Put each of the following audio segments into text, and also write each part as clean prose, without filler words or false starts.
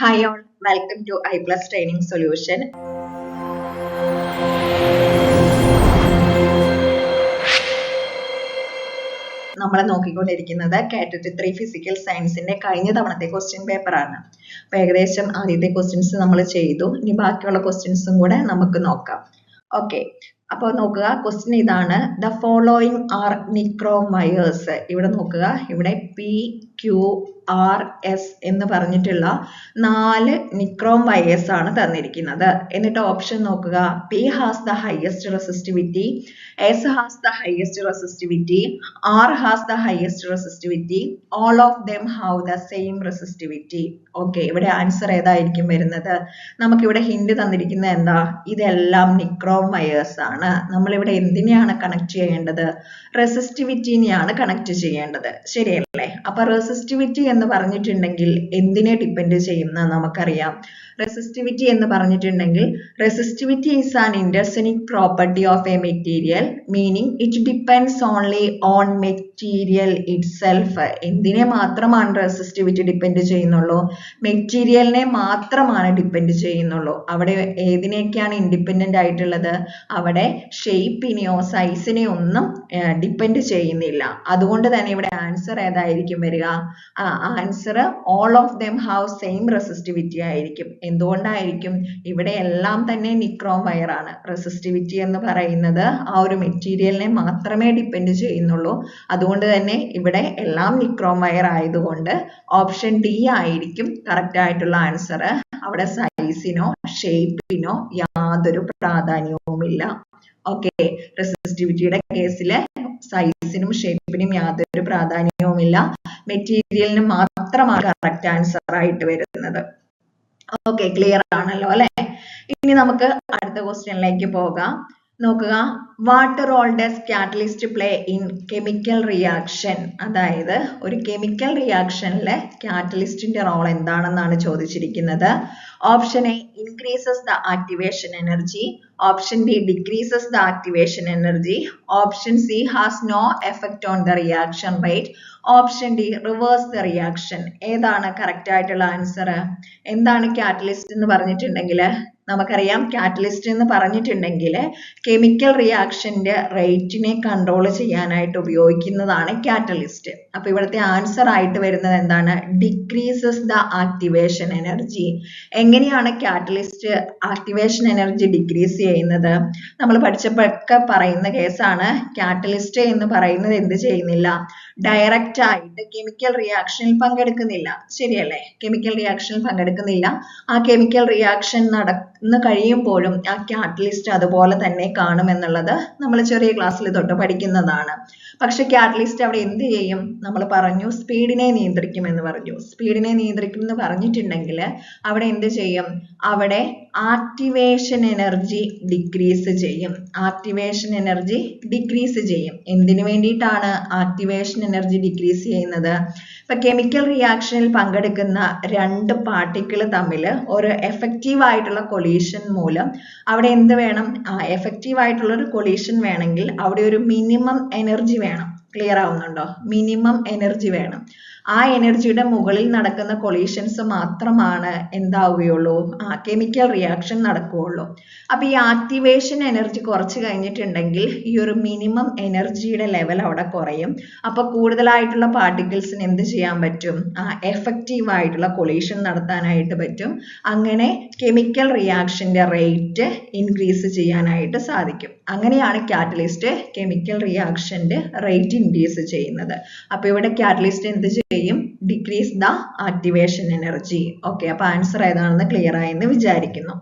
Hi all, welcome to I Plus Training Solution. നമ്മൾ നോക്കിക്കൊണ്ടിരിക്കുന്നത് category 3 physical സയൻസിന്റെ കഴിഞ്ഞ തവണത്തെ ക്വസ്റ്റ്യൻ പേപ്പർ ആണ്. അപ്പോൾ ഏകദേശം ആദ്യത്തെ ക്വസ്റ്റ്യൻസ് നമ്മൾ ചെയ്തു. ഇനി ബാക്കിയുള്ള ക്വസ്റ്റ്യൻസും കൂടെ നമുക്ക് നോക്കാം. ഓക്കെ, അപ്പോൾ നോക്കുക, ക്വസ്റ്റ്യൻ ഇതാണ്. The following are nichrome wires. ഇവിടെ നോക്കുക, ഇവിടെ PQRS എന്ന് പറഞ്ഞിട്ടുള്ള 4 നിക്രോം വയേഴ്സ് ആണ് തന്നിരിക്കുന്നത്. എന്നിട്ട് ഓപ്ഷൻ നോക്കുക. P has the highest resistivity, S has the highest resistivity, R has the highest resistivity, all of them have the same resistivity. Okay, ഇവിടെ ആൻസർ ഏതായിരിക്കും വരുന്നത്? നമുക്കിവിടെ ഹിന്റ് തന്നിരിക്കുന്നത് എന്താ? ഇതെല്ലാം നിക്രോം വയേഴ്സ് ആണ്. നമ്മളിവിടെ എന്തിനെയാണ് കണക്ട് ചെയ്യേണ്ടത്? റെസിസ്റ്റിവിറ്റിനെയാണ് കണക്ട് ചെയ്യേണ്ടത്, ശരിയല്ലേ? അപ്പൊ റെസിസ്റ്റിവിറ്റി എന്ന് പറഞ്ഞിട്ടുണ്ടെങ്കിൽ എന്തിനെ ഡിപ്പെൻഡ് ചെയ്യുന്ന നമുക്കറിയാം. റെസിസ്റ്റിവിറ്റി എന്ന് പറഞ്ഞിട്ടുണ്ടെങ്കിൽ resistivity is an intrinsic property of a material, meaning it depends only on material itself. എന്തിനെ മാത്രമാണ് റെസിസ്റ്റിവിറ്റി ഡിപ്പെൻഡ് ചെയ്യുന്നുള്ളൂ? മെറ്റീരിയലിനെ മാത്രമാണ് ഡിപ്പെൻഡ് ചെയ്യുന്നുള്ളൂ. അവിടെ ഏതിനെയൊക്കെയാണ് ഇൻഡിപെൻഡന്റ് ആയിട്ടുള്ളത്? അവിടെ ഷേപ്പിനെയോ സൈസിനെയോ ഒന്നും ഡിപ്പെൻഡ് ചെയ്യുന്നില്ല. അതുകൊണ്ട് തന്നെ ഇവിടെ ആൻസർ ഏതായിരിക്കും വരിക? Answer all of them have same resistivity ആയിരിക്കും. എന്തുകൊണ്ടായിരിക്കും? ഇവിടെ എല്ലാം തന്നെ നിക്രോം വയർ ആണ്. റെസിസ്റ്റിവിറ്റി എന്ന് പറയുന്നത് ആ ഒരു മെറ്റീരിയലിനെ മാത്രമേ ഡിപ്പെൻഡ് ചെയ്യുന്നുള്ളൂ. അതുകൊണ്ട് തന്നെ ഇവിടെ എല്ലാം നിക്രോം വയർ ആയതുകൊണ്ട് ഓപ്ഷൻ ഡി ആയിരിക്കും കറക്റ്റ് ആയിട്ടുള്ള ആൻസർ. അവിടെ സൈസിനോ ഷേപ്പിനോ യാതൊരു പ്രാധാന്യവുമില്ല. ഓക്കെ, റെസിസ്റ്റിവിറ്റിയുടെ കേസില് സൈസിനും ഷേപ്പിനും യാതൊരു പ്രാധാന്യവുമില്ല. മെറ്റീരിയലിന് മാത്രമാണ് കറക്റ്റ് ആൻസർ ആയിട്ട് വരുന്നത്. ഓക്കെ, ക്ലിയർ ആണല്ലോ അല്ലെ? ഇനി നമുക്ക് അടുത്ത ക്വസ്റ്റ്യനിലേക്ക് പോകാം. നോക്കുക, what role does catalyst play in chemical reaction? അതായത് ഒരു കെമിക്കൽ റിയാക്ഷനിലെ കാറ്റലിസ്റ്റിന്റെ റോൾ എന്താണെന്നാണ് ചോദിച്ചിരിക്കുന്നത്. Option A increases the activation energy, option B decreases the activation energy, option C has no effect on the reaction rate, option D reverse the reaction. ഏതാണ് correct ആയിട്ടുള്ള answer? എന്താണ് catalyst എന്ന് പറഞ്ഞിട്ടുണ്ടെങ്കിൽ നമുക്കറിയാം, കാറ്റലിസ്റ്റ് എന്ന് പറഞ്ഞിട്ടുണ്ടെങ്കിൽ കെമിക്കൽ റിയാക്ഷന്റെ റേറ്റിനെ കൺട്രോൾ ചെയ്യാനായിട്ട് ഉപയോഗിക്കുന്നതാണ് കാറ്റലിസ്റ്റ്. അപ്പൊ ഇവിടുത്തെ ആൻസർ ആയിട്ട് വരുന്നത് എന്താണ്? Decreases the activation energy. എങ്ങനെയാണ് കാറ്റലിസ്റ്റ് ആക്ടിവേഷൻ എനർജി ഡിക്രീസ് ചെയ്യുന്നത്? നമ്മൾ പഠിച്ചപ്പോഴൊക്കെ പറയുന്ന കേസാണ്. കാറ്റലിസ്റ്റ് എന്ന് പറയുന്നത് എന്ത് ചെയ്യുന്നില്ല? ഡയറക്റ്റ് ആയിട്ട് കെമിക്കൽ റിയാക്ഷനിൽ പങ്കെടുക്കുന്നില്ല, ശരിയല്ലേ? കെമിക്കൽ റിയാക്ഷനിൽ പങ്കെടുക്കുന്നില്ല. ആ കെമിക്കൽ റിയാക്ഷൻ നടന്നു കഴിയുമ്പോഴും ആ കാറ്റലിസ്റ്റ് അതുപോലെ തന്നെ കാണുമെന്നുള്ളത് നമ്മൾ ചെറിയ ക്ലാസ്സിൽ തൊട്ട് പഠിക്കുന്നതാണ്. പക്ഷെ കാറ്റലിസ്റ്റ് അവിടെ എന്ത് ചെയ്യും? നമ്മൾ പറഞ്ഞു സ്പീഡിനെ നിയന്ത്രിക്കും എന്ന് പറഞ്ഞു. സ്പീഡിനെ നിയന്ത്രിക്കും എന്ന് പറഞ്ഞിട്ടുണ്ടെങ്കിൽ അവിടെ എന്ത് ചെയ്യും? അവിടെ ആക്ടിവേഷൻ എനർജി ഡിക്രീസ് ചെയ്യും. ആക്ടിവേഷൻ എനർജി ഡിക്രീസ് ചെയ്യും. എന്തിനു വേണ്ടിയിട്ടാണ് ആക്ടിവേഷൻ എനർജി ഡിക്രീസ് ചെയ്യുന്നത്? ഇപ്പൊ കെമിക്കൽ റിയാക്ഷനിൽ പങ്കെടുക്കുന്ന 2 പാർട്ടിക്കിൾ തമ്മിൽ ഒരു എഫക്റ്റീവ് ആയിട്ടുള്ള കൊളീഷൻ മൂലം അവിടെ എന്ത് വേണം? എഫക്റ്റീവ് ആയിട്ടുള്ള ഒരു കൊളീഷൻ വേണമെങ്കിൽ അവിടെ ഒരു മിനിമം എനർജി വേണം. ക്ലിയർ ആവുന്നുണ്ടോ? മിനിമം എനർജി വേണം. ആ എനർജിയുടെ മുകളിൽ നടക്കുന്ന കൊളീഷൻസ് മാത്രമാണ് എന്താവുകയുള്ളൂ? കെമിക്കൽ റിയാക്ഷൻ നടക്കുകയുള്ളൂ. അപ്പൊ ഈ ആക്ടിവേഷൻ എനർജി കുറച്ച് കഴിഞ്ഞിട്ടുണ്ടെങ്കിൽ ഈ ഒരു മിനിമം എനർജിയുടെ ലെവൽ അവിടെ കുറയും. അപ്പൊ കൂടുതലായിട്ടുള്ള പാർട്ടിക്കിൾസിന് എന്ത് ചെയ്യാൻ പറ്റും? എഫക്റ്റീവ് ആയിട്ടുള്ള കൊളീഷൻ നടത്താനായിട്ട് പറ്റും. അങ്ങനെ കെമിക്കൽ റിയാക്ഷന്റെ റേറ്റ് ഇൻക്രീസ് ചെയ്യാനായിട്ട് സാധിക്കും. അങ്ങനെയാണ് കാറ്റലിസ്റ്റ് കെമിക്കൽ റിയാക്ഷന്റെ റേറ്റ് ഇൻക്രീസ് ചെയ്യുന്നത്. അപ്പൊ ഇവിടെ കാറ്റലിസ്റ്റ് എന്ത് ചെയ്യും? Decrease the activation energy. Okay, അപ്പൊ ആൻസർ ഏതാണെന്ന് ക്ലിയർ ആയെന്ന് വിചാരിക്കുന്നു.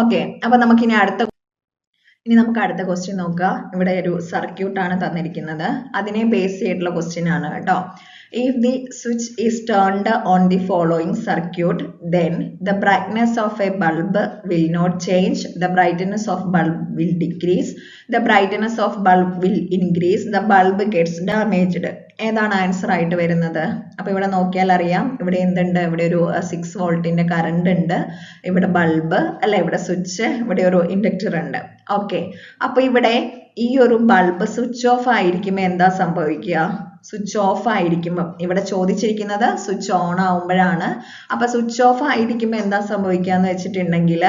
ഓക്കെ, അപ്പൊ നമുക്കിനി നമുക്ക് അടുത്ത ക്വസ്റ്റ്യൻ നോക്കാം. ഇവിടെ ഒരു സർക്യൂട്ട് ആണ് തന്നിരിക്കുന്നത്. അതിനെ ബേസ് ചെയ്തിട്ടുള്ള ക്വസ്റ്റ്യൻ ആണ് കേട്ടോ. If the switch is turned on the following circuit, then the brightness of a bulb will not change, the brightness of bulb will decrease, the brightness of bulb will increase, the bulb gets damaged. ഏതാണ് answer ആയിട്ട് വരുന്നത്? അപ്പൊ ഇവിടെ നോക്കിയാൽ അറിയാം, ഇവിടെ എന്തുണ്ട്? ഇവിടെ ഒരു 6 വോൾട്ടിന്റെ കറണ്ട് ഉണ്ട്, ഇവിടെ ബൾബ് അല്ല, ഇവിടെ സ്വിച്ച്, ഇവിടെ ഒരു ഇൻഡക്ടർ ഉണ്ട്. ഓക്കെ, അപ്പൊ ഇവിടെ ഈ ഒരു ബൾബ് സ്വിച്ച് ഓഫ് ആയിരിക്കുമ്പോൾ എന്താ സംഭവിക്കുക? സ്വിച്ച് ഓഫ് ആയിരിക്കുമ്പോൾ, ഇവിടെ ചോദിച്ചിരിക്കുന്നത് സ്വിച്ച് ഓൺ ആവുമ്പോഴാണ്. അപ്പൊ സ്വിച്ച് ഓഫ് ആയിരിക്കുമ്പോൾ എന്താ സംഭവിക്കാന്ന് വെച്ചിട്ടുണ്ടെങ്കിൽ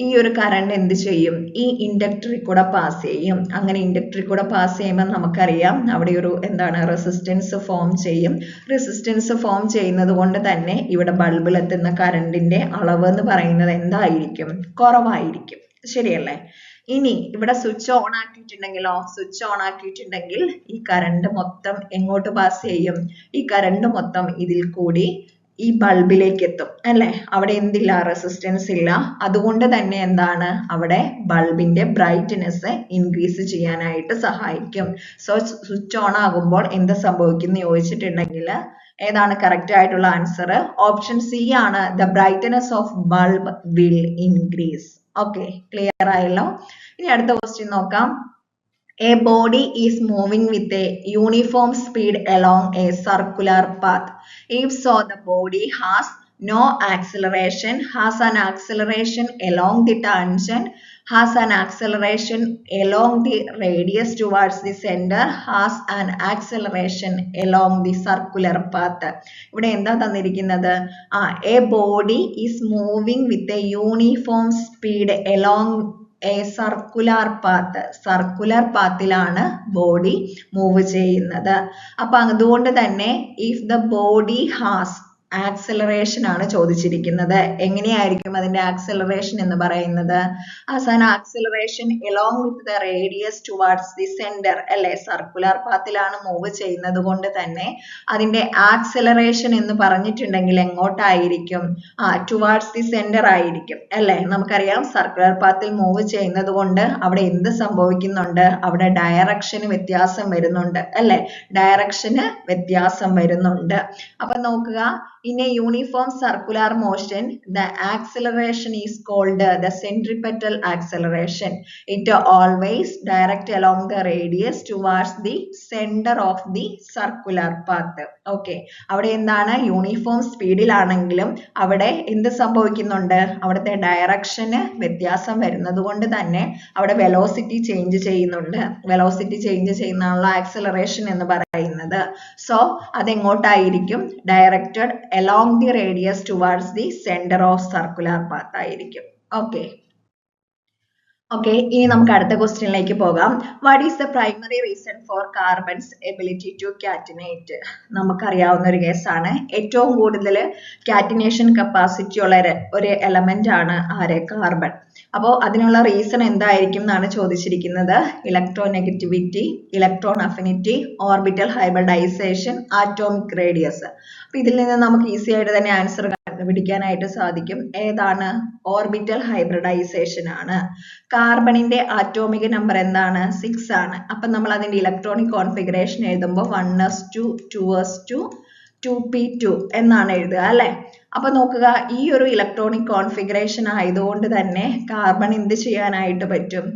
ഈ ഒരു കറണ്ട് എന്ത് ചെയ്യും, ഈ ഇൻഡക്ടറിൽ കൂടെ പാസ് ചെയ്യും. അങ്ങനെ ഇൻഡക്ടറിൽ കൂടെ പാസ് ചെയ്യുമ്പോൾ നമുക്കറിയാം അവിടെ ഒരു എന്താണ് റെസിസ്റ്റൻസ് ഫോം ചെയ്യും. റെസിസ്റ്റൻസ് ഫോം ചെയ്യുന്നത് കൊണ്ട് തന്നെ ഇവിടെ ബൾബിൽ എത്തുന്ന കറണ്ടിന്റെ അളവ് എന്ന് പറയുന്നത് എന്തായിരിക്കും, കുറവായിരിക്കും. ശരിയല്ലേ? ഇനി ഇവിടെ സ്വിച്ച് ഓൺ ആക്കിയിട്ടുണ്ടെങ്കിലോ, സ്വിച്ച് ഓൺ ആക്കിയിട്ടുണ്ടെങ്കിൽ ഈ കറണ്ട് മൊത്തം എങ്ങോട്ട് പാസ് ചെയ്യും, ഈ കറണ്ട് മൊത്തം ഇതിൽ കൂടി ഈ ബൾബിലേക്ക് എത്തും അല്ലെ. അവിടെ എന്തില്ല, റെസിസ്റ്റൻസ് ഇല്ല. അതുകൊണ്ട് തന്നെ എന്താണ്, അവിടെ ബൾബിന്റെ ബ്രൈറ്റ്നെസ് ഇൻക്രീസ് ചെയ്യാനായിട്ട് സഹായിക്കും. സോ സ്വിച്ച് ഓൺ ആകുമ്പോൾ എന്ത് സംഭവിക്കും എന്ന് ചോദിച്ചിട്ടുണ്ടെങ്കിൽ ഏതാണ് കറക്റ്റ് ആയിട്ടുള്ള ആൻസർ? ഓപ്ഷൻ സി ആണ്. The brightness of bulb will increase. Okay, clear ആയല്ലോ. ഇനി അടുത്ത ക്വസ്റ്റ്യൻ നോക്കാം. A body is moving with a uniform speed along a circular path. If so, the body has no acceleration, has an acceleration along the tangent, has an acceleration along the radius towards the center, has an acceleration along the circular path. ഇവിടെ എന്താ തന്നിരിക്കുന്നത്? A body is moving with a uniform speed along a circular path. Circular പാത്തിലാണ് body move ചെയ്യുന്നത്. അപ്പൊ അതുകൊണ്ട് തന്നെ if the body has acceleration ആണ് ചോദിച്ചിരിക്കുന്നത്. എങ്ങനെയായിരിക്കും അതിന്റെ ആക്സലറേഷൻ എന്ന് പറയുന്നത്? as an acceleration along with the radius towards the center അല്ലെ. സർക്കുലർ പാത്തിലാണ് മൂവ് ചെയ്യുന്നത് കൊണ്ട് തന്നെ അതിന്റെ ആക്സലറേഷൻ എന്ന് പറഞ്ഞിട്ടുണ്ടെങ്കിൽ എങ്ങോട്ടായിരിക്കും? ടുവാർഡ്സ് ദി സെന്റർ ആയിരിക്കും അല്ലെ. നമുക്കറിയാം സർക്കുലർ പാത്തിൽ മൂവ് ചെയ്യുന്നത് കൊണ്ട് അവിടെ എന്ത് സംഭവിക്കുന്നുണ്ട്, അവിടെ ഡയറക്ഷന് വ്യത്യാസം വരുന്നുണ്ട് അല്ലെ. ഡയറക്ഷന് വ്യത്യാസം വരുന്നുണ്ട്. അപ്പൊ നോക്കുക, in a uniform circular motion, the acceleration is called the centripetal acceleration. It always direct along the radius towards the center of the circular path. Okay, അവിടെ എന്താണ്, യൂണിഫോം സ്പീഡിലാണെങ്കിലും അവിടെ എന്ത് സംഭവിക്കുന്നുണ്ട്, അവിടുത്തെ ഡയറക്ഷന് വ്യത്യാസം വരുന്നത് കൊണ്ട് തന്നെ അവിടെ വെലോസിറ്റി ചേഞ്ച് ചെയ്യുന്നുണ്ട്. വെലോസിറ്റി ചേഞ്ച് ചെയ്യുന്നതാണ് ആക്സലറേഷൻ എന്ന് പറയുന്നത്. സോ അതെങ്ങോട്ടായിരിക്കും? Directed along the radius towards the center of circular path ആയിരിക്കും. ഓക്കെ, ഇനി നമുക്ക് അടുത്ത ക്വസ്റ്റ്യനിലേക്ക് പോകാം. What is the primary reason for carbon's ability to catenate? നമുക്കറിയാവുന്ന ഒരു കേസാണ്. ഏറ്റവും കൂടുതൽ കാറ്റിനേഷൻ കപ്പാസിറ്റി ഉള്ള ഒരു എലമെന്റ് ആണ് ആര്? കാർബൺ. അപ്പോൾ അതിനുള്ള റീസൺ എന്തായിരിക്കും എന്നാണ് ചോദിച്ചിരിക്കുന്നത്. Electronegativity, electron affinity, orbital hybridisation, atomic radius. അപ്പൊ ഇതിൽ നിന്ന് നമുക്ക് ഈസി ആയിട്ട് തന്നെ ആൻസർ കണ്ടുപിടിക്കാനായിട്ട് സാധിക്കും. ഏതാണ്? ഓർബിറ്റൽ ഹൈബ്രിഡൈസേഷൻ ആണ്. കാർബണിന്റെ ആറ്റോമിക് നമ്പർ എന്താണ്? 6 ആണ്. അപ്പൊ നമ്മൾ അതിന്റെ ഇലക്ട്രോണിക് കോൺഫിഗറേഷൻ എഴുതുമ്പോൾ 1s2 2s2 2p2 എന്നാണ് എഴുതുക അല്ലെ. അപ്പൊ നോക്കുക, ഈ ഒരു ഇലക്ട്രോണിക് കോൺഫിഗറേഷൻ ആയതുകൊണ്ട് തന്നെ കാർബൺ എന്ത് ചെയ്യാനായിട്ട് പറ്റും?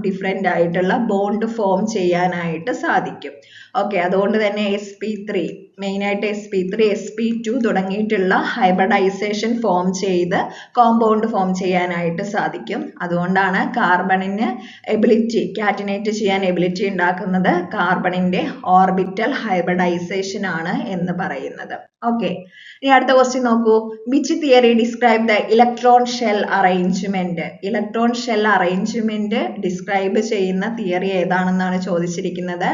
ഡിഫറെന്റ് ആയിട്ടുള്ള ബോണ്ട് ഫോം ചെയ്യാനായിട്ട് സാധിക്കും. ഓക്കെ, അതുകൊണ്ട് തന്നെ sp3 മെയിൻ ആയിട്ട് sp3 sp2 തുടങ്ങിയിട്ടുള്ള ഹൈബ്രിഡൈസേഷൻ ഫോം ചെയ്ത് കോമ്പൗണ്ട് ഫോം ചെയ്യാനായിട്ട് സാധിക്കും. അതുകൊണ്ടാണ് കാർബണിന് എബിലിറ്റി, കാറ്റിനേറ്റ് ചെയ്യാൻ എബിലിറ്റി ഉണ്ടാക്കുന്നത് കാർബണിന്റെ ഓർബിറ്റൽ ഹൈബ്രിഡൈസേഷൻ ആണ് എന്ന് പറയുന്നത്. ഓക്കെ, ഇനി അടുത്ത ക്വസ്റ്റ്യൻ നോക്കൂ. Which theory describe the electron shell arrangement? Electron shell arrangement describe ചെയ്യുന്ന തിയറി ഏതാണെന്നാണ് ചോദിച്ചിരിക്കുന്നത്.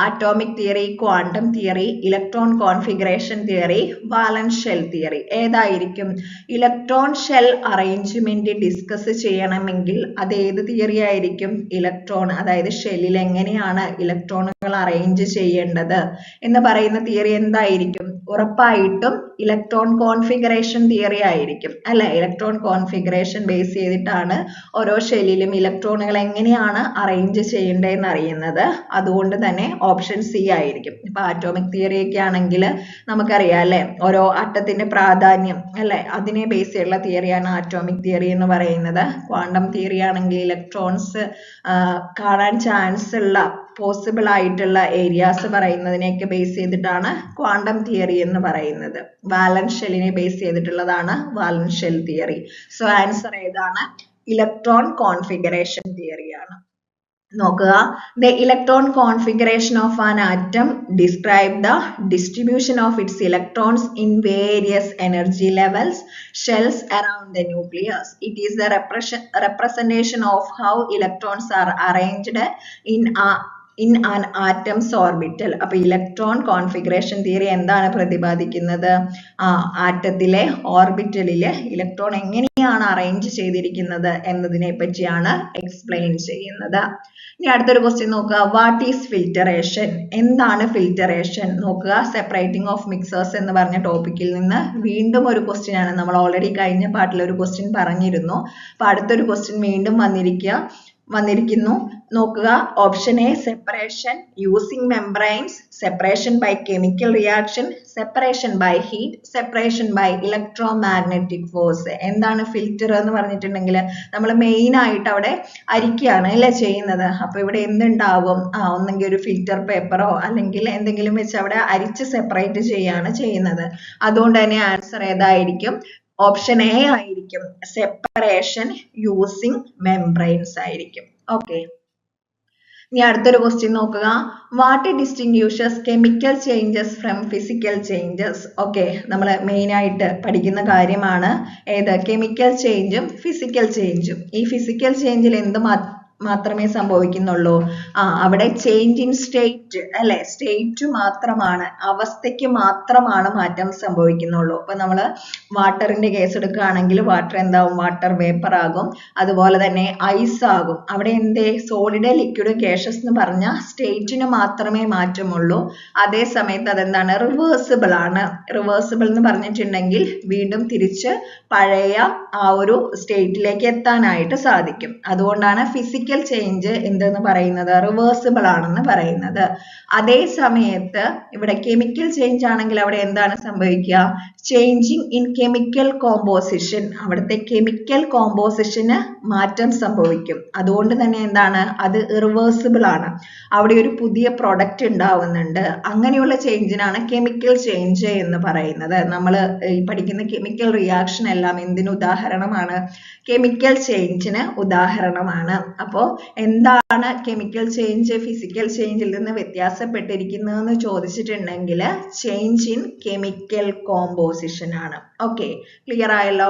Atomic theory, quantum theory, electron configuration theory, വാലൻസ് shell theory. ഏതായിരിക്കും? ഇലക്ട്രോൺ ഷെൽ അറേഞ്ച്മെന്റ് ഡിസ്കസ് ചെയ്യണമെങ്കിൽ അത് ഏത് തിയറി ആയിരിക്കും? ഇലക്ട്രോൺ, അതായത് ഷെല്ലിൽ എങ്ങനെയാണ് ഇലക്ട്രോണുകൾ അറേഞ്ച് ചെയ്യേണ്ടത് എന്ന് പറയുന്ന തിയറി എന്തായിരിക്കും? ഉറപ്പായിട്ടും ഇലക്ട്രോൺ കോൺഫിഗറേഷൻ തിയറി ആയിരിക്കും അല്ലെ. ഇലക്ട്രോൺ കോൺഫിഗറേഷൻ ബേസ് ചെയ്തിട്ടാണ് ഓരോ ഷെല്ലിലും ഇലക്ട്രോണുകൾ എങ്ങനെയാണ് അറേഞ്ച് ചെയ്യേണ്ടതെന്ന് അറിയുന്നത്. അതുകൊണ്ട് തന്നെ ഓപ്ഷൻ സി ആയിരിക്കും. ഇപ്പൊ ആറ്റോമിക് തിയറി ഒക്കെ ആണെങ്കിൽ നമുക്കറിയാം അല്ലെ, ഓരോ അറ്റത്തിന്റെ പ്രാധാന്യം അല്ലെ, അതിനെ ബേസ് ചെയ്തുള്ള തിയറിയാണ് ആറ്റോമിക് തിയറി എന്ന് പറയുന്നത്. ക്വാണ്ടം തിയറി ആണെങ്കിൽ ഇലക്ട്രോൺസ് കാണാൻ ചാൻസ് ഉള്ള പോസിബിൾ ആയിട്ടുള്ള ഏരിയാസ് പറയുന്നതിനെയൊക്കെ ബേസ് ചെയ്തിട്ടാണ് ക്വാണ്ടം തിയറി എന്ന് പറയുന്നത്. വാലൻസ് ഷെല്ലിനെ ബേസ് ചെയ്തിട്ടുള്ളതാണ് വാലൻസ് ഷെൽ തിയറി. സോ ആൻസർ ഏതാണ്? ഇലക്ട്രോൺ കോൺഫിഗറേഷൻ തിയറി ആണ്. നോക്കുക, the electron configuration of an atom describe the distribution of its electrons in various energy levels shells around the nucleus. It is the representation of how electrons are arranged in an atom's orbital. അപ്പോൾ electron configuration theory എന്താണ് പ്രതിപാദിക്കുന്നത്? ആറ്റത്തിലെ ഓർബിറ്റലിലെ electron എങ്ങനെയാണ് arrange ചെയ്തിരിക്കുന്നത് എന്നതിനെ പറ്റിയാണ് explain ചെയ്യുന്നത്. ഇനി അടുത്തൊരു ക്വസ്റ്റ്യൻ നോക്കുക, വാട്ട് ഈസ് ഫിൽറ്ററേഷൻ? എന്താണ് ഫിൽറ്ററേഷൻ? നോക്കുക, സെപ്പറേറ്റിംഗ് ഓഫ് മിക്സേഴ്സ് എന്ന് പറഞ്ഞ ടോപ്പിക്കിൽ നിന്ന് വീണ്ടും ഒരു ക്വസ്റ്റ്യൻ ആണ്. നമ്മൾ ഓൾറെഡി കഴിഞ്ഞ പാർട്ടിൽ ഒരു ക്വസ്റ്റ്യൻ പറഞ്ഞിരുന്നു. അപ്പൊ അടുത്തൊരു ക്വസ്റ്റ്യൻ വീണ്ടും വന്നിരിക്കുന്നു. നോക്കുക, option A separation using membranes, separation by chemical reaction, separation by heat, separation by electromagnetic force. എന്താണ് ഫിൽറ്റർ എന്ന് പറഞ്ഞിട്ടുണ്ടെങ്കിൽ നമ്മൾ മെയിൻ ആയിട്ട് അവിടെ അരിക്കുകയാണ് അല്ലേ ചെയ്യുന്നത്. അപ്പൊ ഇവിടെ എന്തുണ്ടാവും? ഒന്നെങ്കിൽ ഒരു ഫിൽറ്റർ പേപ്പറോ അല്ലെങ്കിൽ എന്തെങ്കിലും വെച്ച് അവിടെ അരിച്ച് സെപ്പറേറ്റ് ചെയ്യാണ് ചെയ്യുന്നത്. അതുകൊണ്ട് തന്നെ ആൻസർ ഏതായിരിക്കും? ഓപ്ഷൻ എ ആയിരിക്കും, സെപ്പറേഷൻ യൂസിങ് മെംബ്രെയിൻസ് ആയിരിക്കും. ഓക്കെ, ഇനി അടുത്തൊരു ക്വസ്റ്റ്യൻ നോക്കുക, what distinguishes chemical changes from physical changes? Okay, നമ്മൾ മെയിൻ ആയിട്ട് പഠിക്കുന്ന കാര്യമാണ് ഏത്? കെമിക്കൽ ചേഞ്ചും ഫിസിക്കൽ ചേഞ്ചും. ഈ ഫിസിക്കൽ ചേഞ്ചിൽ എന്ത് മാത്രമേ സംഭവിക്കുന്നുള്ളൂ? അവിടെ ചേഞ്ച് ഇൻ സ്റ്റേറ്റ് അല്ലെ, സ്റ്റേറ്റ് മാത്രമാണ്, അവസ്ഥയ്ക്ക് മാത്രമാണ് മാറ്റം സംഭവിക്കുന്നുള്ളൂ. അപ്പൊ നമ്മൾ വാട്ടറിന്റെ കേസ് എടുക്കുകയാണെങ്കിൽ വാട്ടർ എന്താവും? വാട്ടർ വേപ്പർ ആകും. അതുപോലെ തന്നെ ഐസ് ആകും. അവിടെ എന്തേ? സോളിഡ് ലിക്വിഡ് ഗേഷ്യസ് എന്ന് പറഞ്ഞ സ്റ്റേറ്റിന് മാത്രമേ മാറ്റമുള്ളൂ. അതേ സമയത്ത് അതെന്താണ്? റിവേഴ്സിബിൾ ആണ്. റിവേഴ്സിബിൾ എന്ന് പറഞ്ഞിട്ടുണ്ടെങ്കിൽ വീണ്ടും തിരിച്ച് പഴയ ആ ഒരു സ്റ്റേറ്റിലേക്ക് എത്താനായിട്ട് സാധിക്കും. അതുകൊണ്ടാണ് ഫിസിക്കൽ ചേഞ്ച് എന്തെന്ന് പറയുന്നത്? റിവേഴ്സിബിൾ ആണെന്ന് പറയുന്നത്. അതേ സമയത്ത് ഇവിടെ കെമിക്കൽ ചേഞ്ച് ആണെങ്കിൽ അവിടെ എന്താണ് സംഭവിക്കുക? ചേഞ്ചിങ് ഇൻ കെമിക്കൽ കോമ്പോസിഷൻ, അവിടുത്തെ കെമിക്കൽ കോമ്പോസിഷന് മാറ്റം സംഭവിക്കും. അതുകൊണ്ട് തന്നെ എന്താണ്? അത് ഇറിവേഴ്സിബിൾ ആണ്. അവിടെ ഒരു പുതിയ പ്രൊഡക്റ്റ് ഉണ്ടാവുന്നുണ്ട്. അങ്ങനെയുള്ള ചേഞ്ചിനാണ് കെമിക്കൽ ചേഞ്ച് എന്ന് പറയുന്നത്. നമ്മൾ ഈ പഠിക്കുന്ന കെമിക്കൽ റിയാക്ഷൻ എല്ലാം എന്തിന് ഉദാഹരണമാണ്? കെമിക്കൽ ചേഞ്ചിന് ഉദാഹരണമാണ്. അപ്പോൾ എന്താണ് കെമിക്കൽ ചേഞ്ച് ഫിസിക്കൽ ചേഞ്ചിൽ നിന്ന് വ്യത്യാസപ്പെട്ടിരിക്കുന്നതെന്ന് ചോദിച്ചിട്ടുണ്ടെങ്കിൽ ചേഞ്ച് ഇൻ കെമിക്കൽ കോമ്പോസിഷൻ ആണ്. ഓക്കെ, ക്ലിയർ ആയല്ലോ?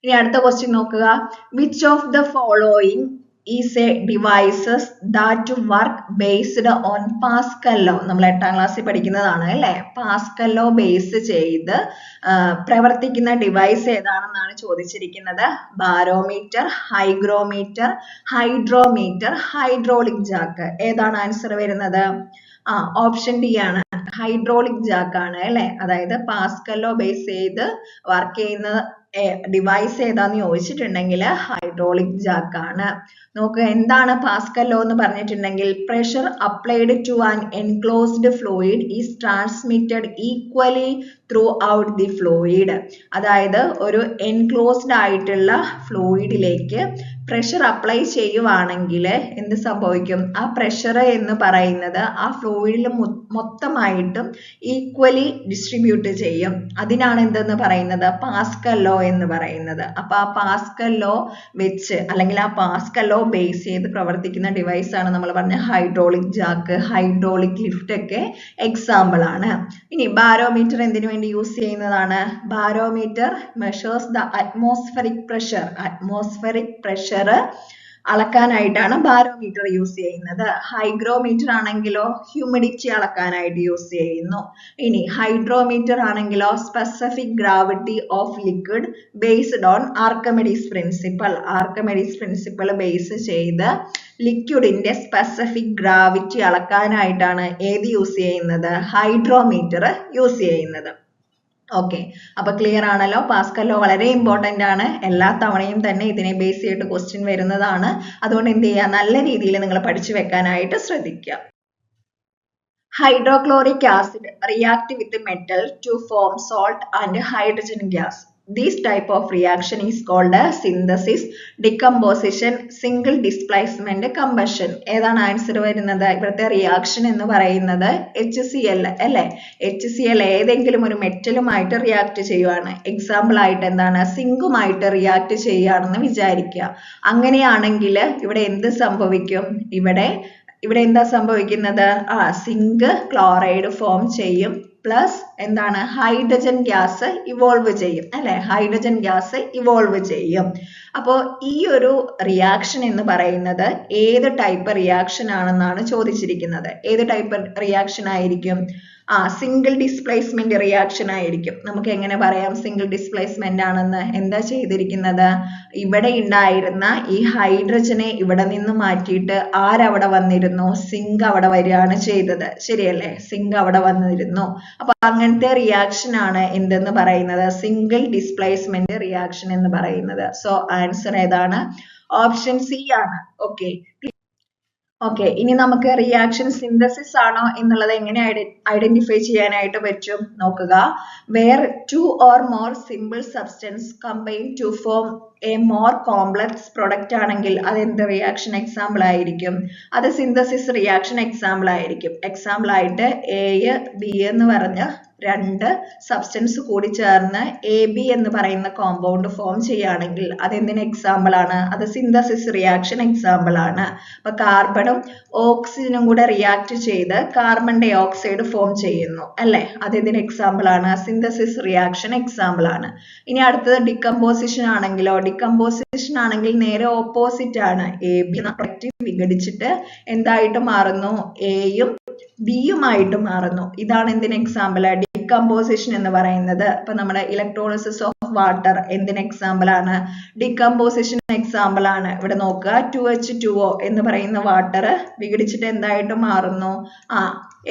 ഇനി അടുത്ത ക്വസ്റ്റ്യൻ നോക്കുക, which of the following is a devices that work based on Pascal law. നമ്മൾ 8ാം ക്ലാസ്സിൽ പഠിക്കുന്നതാണ് അല്ലേ? പാസ്കൽ ലോ ബേസ് ചെയ്ത് പ്രവർത്തിക്കുന്ന ഡിവൈസ് ഏതാണെന്നാണ് ചോദിച്ചിരിക്കുന്നത്. Barometer, hygrometer, hydrometer, hydraulic Jack. ഏതാണ് ആൻസർ വരുന്നത്? ഓപ്ഷൻ ഡി ആണ്, ഹൈഡ്രോളിക് ജാക്ക് ആണ് അല്ലേ? അതായത് പാസ്കൽ ലോ ബേസ് ചെയ്ത് വർക്ക് ചെയ്യുന്ന ഡിവൈസ് ഏതാന്ന് ചോദിച്ചിട്ടുണ്ടെങ്കിൽ ഹൈഡ്രോളിക് ജാക്ക് ആണ്. നോക്കുക, എന്താണ് പാസ്കൽ ലോ എന്ന് പറഞ്ഞിട്ടുണ്ടെങ്കിൽ pressure applied to an enclosed fluid is transmitted equally throughout the fluid. അതായത് ഒരു എൻക്ലോസ്ഡ് ആയിട്ടുള്ള ഫ്ലൂയിഡിലേക്ക് പ്രഷർ അപ്ലൈ ചെയ്യുവാണെങ്കിൽ എന്ത് സംഭവിക്കും? ആ പ്രഷർ എന്ന് പറയുന്നത് ആ ഫ്ലൂയിഡിൽ മൊത്തമായിട്ടും ഈക്വലി ഡിസ്ട്രിബ്യൂട്ട് ചെയ്യും. അതിനാണ് എന്തെന്ന് പറയുന്നത്? പാസ്കൽ ലോ എന്ന് പറയുന്നത്. അപ്പൊ ആ പാസ്കൽ ലോ വെച്ച് അല്ലെങ്കിൽ ആ പാസ്കൽ ലോ ബേസ് ചെയ്ത് പ്രവർത്തിക്കുന്ന ഡിവൈസ് ആണ് നമ്മൾ പറഞ്ഞ ഹൈഡ്രോളിക് ജാക്ക്, ഹൈഡ്രോളിക് ലിഫ്റ്റ് ഒക്കെ എക്സാമ്പിൾ ആണ്. ഇനി ബാരോമീറ്റർ എന്തിനു വേണ്ടി യൂസ് ചെയ്യുന്നതാണ്? Barometer measures the atmospheric pressure. Atmospheric pressure അളക്കാനായിട്ടാണ് ബാരോമീറ്റർ യൂസ് ചെയ്യുന്നത്. ഹൈഗ്രോമീറ്റർ ആണെങ്കിലോ ഹ്യൂമിഡിറ്റി അളക്കാനായിട്ട് യൂസ് ചെയ്യുന്നു. ഇനി ഹൈഡ്രോമീറ്റർ ആണെങ്കിലോ specific gravity of liquid based on Archimedes principle. Archimedes principle base ചെയ്ത് ലിക്വിഡിന്റെ സ്പെസിഫിക് ഗ്രാവിറ്റി അളക്കാനായിട്ടാണ് ഏത് യൂസ് ചെയ്യുന്നത്? ഹൈഡ്രോമീറ്റർ യൂസ് ചെയ്യുന്നത്. ഓക്കെ, അപ്പൊ ക്ലിയർ ആണല്ലോ? പാസ്കൽ ലോ വളരെ ഇമ്പോർട്ടന്റ് ആണ്. എല്ലാ തവണയും തന്നെ ഇതിനെ ബേസ് ചെയ്തിട്ട് ക്വസ്റ്റ്യൻ വരുന്നതാണ്. അതുകൊണ്ട് എന്ത് ചെയ്യുക? നല്ല രീതിയിൽ നിങ്ങൾ പഠിച്ചു വെക്കാനായിട്ട് ശ്രദ്ധിക്കുക. Hydrochloric acid react with metal to form salt and hydrogen gas. This type of reaction is called synthesis, decomposition, single displacement, combustion. ഏതാണ് ആൻസർ വരുന്നത്? ഇവിടുത്തെ റിയാക്ഷൻ എന്ന് പറയുന്നത് HCl അല്ലേ? HCl ഏതെങ്കിലും ഒരു മെറ്റലുമായിട്ട് റിയാക്ട് ചെയ്യുവാണ്. എക്സാമ്പിൾ ആയിട്ട് എന്താണ്? സിങ്കുമായിട്ട് റിയാക്ട് ചെയ്യുകയാണെന്ന് വിചാരിക്കുക. അങ്ങനെയാണെങ്കിൽ ഇവിടെ എന്ത് സംഭവിക്കും? ഇവിടെ എന്താ സംഭവിക്കുന്നത്? സിങ്ക് ക്ലോറൈഡ് ഫോം ചെയ്യും, പ്ലസ് എന്താണ്? ഹൈഡ്രജൻ ഗ്യാസ് ഇവോൾവ് ചെയ്യും അല്ലെ? ഹൈഡ്രജൻ ഗ്യാസ് ഇവോൾവ് ചെയ്യും. അപ്പോൾ ഈ ഒരു റിയാക്ഷൻ എന്ന് പറയുന്നത് ഏത് ടൈപ്പ് റിയാക്ഷൻ ആണെന്നാണ് ചോദിച്ചിരിക്കുന്നത്. ഏത് ടൈപ്പ് റിയാക്ഷൻ ആയിരിക്കും? സിംഗിൾ ഡിസ്പ്ലേസ്മെന്റ് റിയാക്ഷൻ ആയിരിക്കും. നമുക്ക് എങ്ങനെ പറയാം സിംഗിൾ ഡിസ്പ്ലേസ്മെന്റ് ആണെന്ന്? എന്താ ചെയ്തിരിക്കുന്നത്? ഇവിടെ ഉണ്ടായിരുന്ന ഈ ഹൈഡ്രജനെ ഇവിടെ നിന്ന് മാറ്റിയിട്ട് ആരവിടെ വന്നിരുന്നു? സിങ്ക് അവിടെ വരികയാണ് ചെയ്തത്. ശരിയല്ലേ? സിങ്ക് അവിടെ വന്നിരുന്നു. അപ്പൊ അങ്ങനത്തെ റിയാക്ഷൻ ആണ് എന്തെന്ന് പറയുന്നത്? സിംഗിൾ ഡിസ്പ്ലേസ്മെന്റ് റിയാക്ഷൻ എന്ന് പറയുന്നത്. സോ ആൻസർ ഏതാണ്? ഓപ്ഷൻ സി ആണ്. ഓക്കെ, ഇനി നമുക്ക് റിയാക്ഷൻ സിന്തസിസ് ആണോ എന്നുള്ളത് എങ്ങനെ ഐഡന്റിഫൈ ചെയ്യാനായിട്ട് പറ്റും നോക്കുക. Where 2 or more simple substance combine to form a more complex product ആണെങ്കിൽ അത് എന്ത് റിയാക്ഷൻ എക്സാമ്പിൾ ആയിരിക്കും? അത് സിന്തസിസ് റിയാക്ഷൻ എക്സാമ്പിൾ ആയിരിക്കും. എക്സാമ്പിൾ ആയിട്ട് എ ബി എന്ന് പറഞ്ഞ രണ്ട് സബ്സ്റ്റൻസ് കൂടി ചേർന്ന് AB എന്ന് പറയുന്ന കോമ്പൗണ്ട് ഫോം ചെയ്യുകയാണെങ്കിൽ അതെന്തിന് എക്സാമ്പിൾ ആണ്? അത് സിന്തസിസ് റിയാക്ഷൻ എക്സാമ്പിൾ ആണ്. അപ്പൊ കാർബണും ഓക്സിജനും കൂടെ റിയാക്ട് ചെയ്ത് കാർബൺ ഡൈ ഓക്സൈഡ് ഫോം ചെയ്യുന്നു അല്ലെ? അതെന്തിന് എക്സാമ്പിൾ ആണ്? സിന്തസിസ് റിയാക്ഷൻ എക്സാമ്പിൾ ആണ്. ഇനി അടുത്തത് ഡികമ്പോസിഷൻ ആണെങ്കിലോ? ഡികമ്പോസിഷൻ ആണെങ്കിൽ നേരെ ഓപ്പോസിറ്റ് ആണ്. AB പ്രൊഡക്റ്റ് വിഘടിച്ചിട്ട് എന്തായിട്ട് മാറുന്നു? Aയും ബിയുമായിട്ട് മാറുന്നു. ഇതാണ് എന്തിന് എക്സാമ്പിൾ? ഡികമ്പോസിഷൻ എന്ന് പറയുന്നത്. ഇപ്പൊ നമ്മുടെ ഇലക്ട്രോളിസിസ് ഓഫ് വാട്ടർ എന്തിന് എക്സാമ്പിൾ ആണ്? ഡികമ്പോസിഷൻ എക്സാമ്പിൾ ആണ്. ഇവിടെ നോക്കുക, 2H2O എന്ന് പറയുന്ന വാട്ടർ വിഘടിച്ചിട്ട് എന്തായിട്ട് മാറുന്നു?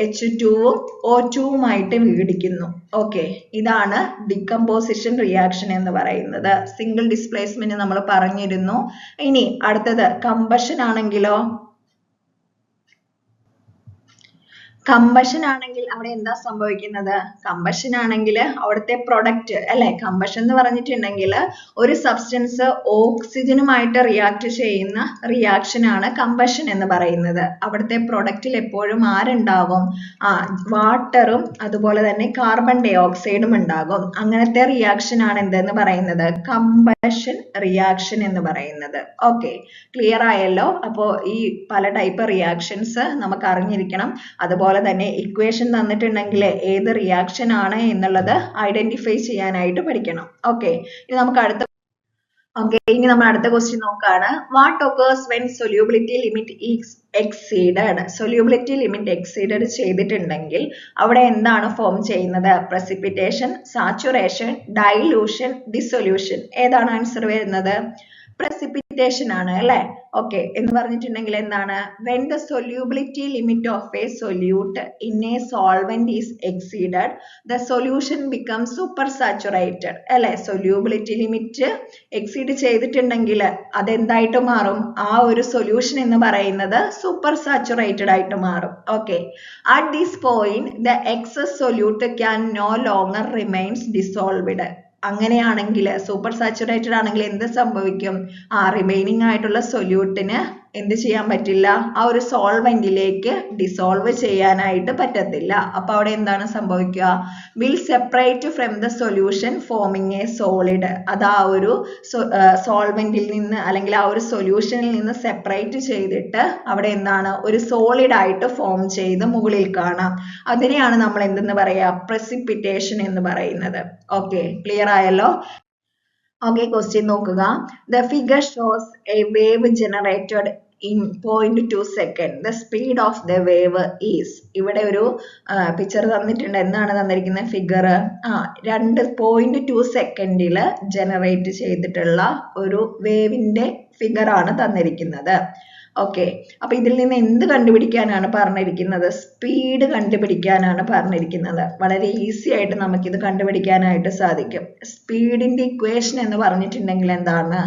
H2ഉം O2ഉമായിട്ട് വിഘടിക്കുന്നു. ഓക്കെ, ഇതാണ് ഡികമ്പോസിഷൻ റിയാക്ഷൻ എന്ന് പറയുന്നത്. സിംഗിൾ ഡിസ്പ്ലേസ്മെന്റ് നമ്മൾ പറഞ്ഞിരുന്നു. ഇനി അടുത്തത് കമ്പഷൻ ആണെങ്കിലോ? കമ്പഷൻ ആണെങ്കിൽ അവിടെ എന്താ സംഭവിക്കുന്നത്? കമ്പഷൻ ആണെങ്കിൽ അവിടുത്തെ പ്രൊഡക്റ്റ് അല്ലെ? കമ്പഷൻ എന്ന് പറഞ്ഞിട്ടുണ്ടെങ്കിൽ ഒരു സബ്സ്റ്റൻസ് ഓക്സിജനുമായിട്ട് റിയാക്ട് ചെയ്യുന്ന റിയാക്ഷൻ ആണ് കമ്പഷൻ എന്ന് പറയുന്നത്. അവിടുത്തെ പ്രൊഡക്റ്റിൽ എപ്പോഴും ആരുണ്ടാവും? വാട്ടറും അതുപോലെ തന്നെ കാർബൺ ഡൈ ഓക്സൈഡും ഉണ്ടാകും. അങ്ങനത്തെ റിയാക്ഷൻ ആണ് എന്തെന്ന് പറയുന്നത്? കമ്പഷൻ റിയാക്ഷൻ എന്ന് പറയുന്നത്. ഓക്കെ, ക്ലിയർ ആയല്ലോ? അപ്പോൾ ഈ പല ടൈപ്പ് റിയാക്ഷൻസ് നമുക്ക് അറിഞ്ഞിരിക്കണം. അതുപോലെ തന്നെ ഇക്വേഷൻ തന്നിട്ടുണ്ടെങ്കിൽ ഏത് റിയാക്ഷൻ ആണ് എന്നുള്ളത് ഐഡന്റിഫൈ ചെയ്യാനായിട്ട് പഠിക്കണം. ഓക്കെ, ഇനി നമ്മൾ അടുത്ത ക്വസ്റ്റ്യൻ നോക്കാണ്. What occurs when solubility limit is exceeded? solubility limit exceeded ചെയ്തിട്ടുണ്ടെങ്കിൽ അവിടെ എന്താണ് ഫോം ചെയ്യുന്നത്? precipitation, saturation, dilution, dissolution. ഏതാണ് ആൻസർ വരുന്നത്? precipitation ആണ് അല്ലേ? ഓക്കെ, എന്ന് പറഞ്ഞിട്ടുണ്ടെങ്കിൽ എന്താണ്? when the solubility limit of a solute in a solvent is exceeded, the solution becomes supersaturated അല്ലേ? solubility limit exceed ചെയ്തിട്ടുണ്ടെങ്കിൽ അതെന്തായിട്ട് മാറും? ആ ഒരു സൊല്യൂഷൻ എന്ന് പറയുന്നത് സൂപ്പർ സാച്ചുറേറ്റഡ് ആയിട്ട് മാറും. Okay, at this point the excess solute can no longer remains dissolved. അങ്ങനെയാണെങ്കിൽ സൂപ്പർ സാച്ചുറേറ്റഡ് ആണെങ്കിൽ എന്ത് സംഭവിക്കും? റിമൈനിങ് ആയിട്ടുള്ള സൊല്യൂട്ടിന് എന്ത് ചെയ്യാൻ പറ്റില്ല? ആ ഒരു സോൾവെന്റിലേക്ക് ഡിസോൾവ് ചെയ്യാനായിട്ട് പറ്റത്തില്ല. അപ്പൊ അവിടെ എന്താണ് സംഭവിക്കുക? Will separate from the solution forming a solid. അത് ആ ഒരു സോൾവെന്റിൽ നിന്ന് അല്ലെങ്കിൽ ആ ഒരു സൊല്യൂഷനിൽ നിന്ന് സെപ്പറേറ്റ് ചെയ്തിട്ട് അവിടെ എന്താണ്? ഒരു സോളിഡ് ആയിട്ട് ഫോം ചെയ്ത് മുകളിൽ കാണാം. അതിനെയാണ് നമ്മൾ എന്തെന്ന് പറയാ? precipitation എന്ന് പറയുന്നത്. ഓക്കെ, ക്ലിയർ ആയല്ലോ? ഓക്കെ, ക്വസ്റ്റ്യൻ നോക്കുക. The figure shows a wave generated in 0.2 second. The speed of the wave is. ഇവിടെ ഒരു പിക്ചർ തന്നിട്ടുണ്ട്. എന്താണ് തന്നിരിക്കുന്നത്? ഫിഗർ 2.2 സെക്കൻഡിൽ ജനറേറ്റ് ചെയ്തിട്ടുള്ള ഒരു വേവിന്റെ ഫിഗർ ആണ് തന്നിരിക്കുന്നത്. ഓക്കെ, അപ്പൊ ഇതിൽ നിന്ന് എന്ത് കണ്ടുപിടിക്കാനാണ് പറഞ്ഞിരിക്കുന്നത്? സ്പീഡ് കണ്ടുപിടിക്കാനാണ് പറഞ്ഞിരിക്കുന്നത്. വളരെ ഈസി ആയിട്ട് നമുക്കിത് കണ്ടുപിടിക്കാനായിട്ട് സാധിക്കും. സ്പീഡിന്റെ ഇക്വേഷൻ എന്ന് പറഞ്ഞിട്ടുണ്ടെങ്കിൽ എന്താണ്?